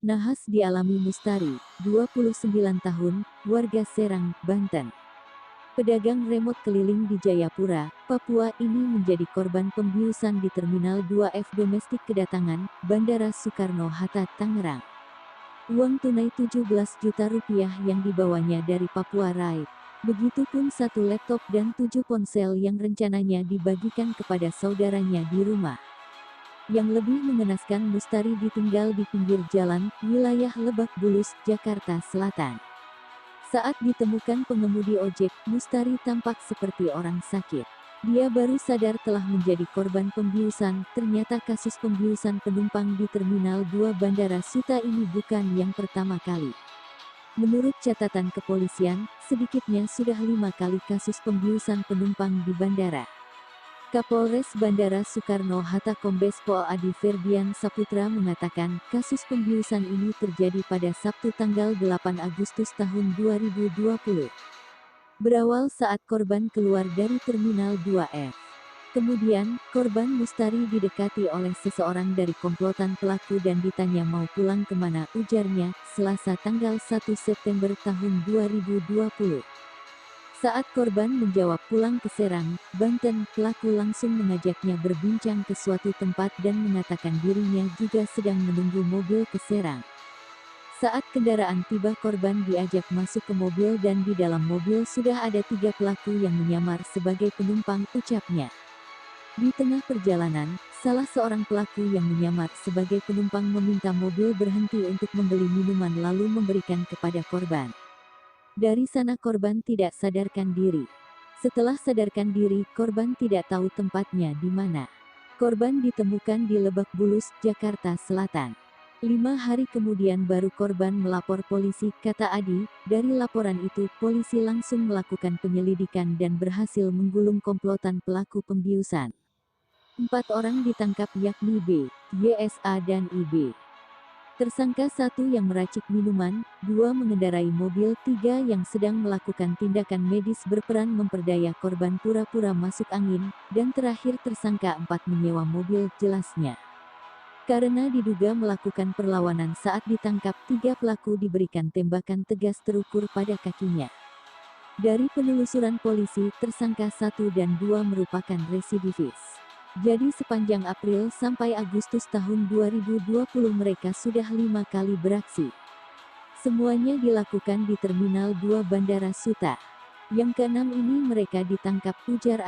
Nahas dialami Mustari, 29 tahun, warga Serang, Banten. Pedagang remote keliling di Jayapura, Papua ini menjadi korban pembiusan di Terminal 2F domestik kedatangan, Bandara Soekarno-Hatta, Tangerang. Uang tunai 17 juta rupiah yang dibawanya dari Papua Raib. Begitupun satu laptop dan 7 ponsel yang rencananya dibagikan kepada saudaranya di rumah. Yang lebih mengenaskan, Mustari ditinggal di pinggir jalan, wilayah Lebak Bulus, Jakarta Selatan. Saat ditemukan pengemudi ojek, Mustari tampak seperti orang sakit. Dia baru sadar telah menjadi korban pembiusan. Ternyata kasus pembiusan penumpang di Terminal 2 Bandara Suta ini bukan yang pertama kali. Menurut catatan kepolisian, sedikitnya sudah 5 kali kasus pembiusan penumpang di bandara. Kapolres Bandara Soekarno-Hatta Kombes Pol Adi Ferdian Saputra mengatakan, kasus pembiusan ini terjadi pada Sabtu tanggal 8 Agustus tahun 2020. Berawal saat korban keluar dari Terminal 2F. Kemudian, korban Mustari didekati oleh seseorang dari komplotan pelaku dan ditanya mau pulang kemana, ujarnya, Selasa tanggal 1 September tahun 2020. Saat korban menjawab pulang ke Serang, Banten, pelaku langsung mengajaknya berbincang ke suatu tempat dan mengatakan dirinya juga sedang menunggu mobil ke Serang. Saat kendaraan tiba, korban diajak masuk ke mobil dan di dalam mobil sudah ada 3 pelaku yang menyamar sebagai penumpang, ucapnya. Di tengah perjalanan, salah seorang pelaku yang menyamar sebagai penumpang meminta mobil berhenti untuk membeli minuman lalu memberikan kepada korban. Dari sana korban tidak sadarkan diri. Setelah sadarkan diri, korban tidak tahu tempatnya di mana. Korban ditemukan di Lebak Bulus, Jakarta Selatan. 5 hari kemudian baru korban melapor polisi, kata Adi. Dari laporan itu, polisi langsung melakukan penyelidikan dan berhasil menggulung komplotan pelaku pembiusan. 4 orang ditangkap yakni B, YSA dan IB. Tersangka 1 yang meracik minuman, 2 mengendarai mobil, 3 yang sedang melakukan tindakan medis berperan memperdaya korban pura-pura masuk angin, dan terakhir tersangka 4 menyewa mobil, jelasnya. Karena diduga melakukan perlawanan saat ditangkap, 3 pelaku diberikan tembakan tegas terukur pada kakinya. Dari penelusuran polisi, tersangka 1 dan 2 merupakan residivis. Jadi sepanjang April sampai Agustus tahun 2020 mereka sudah 5 kali beraksi. Semuanya dilakukan di Terminal 2 Bandara Suta. Yang keenam ini mereka ditangkap, ujar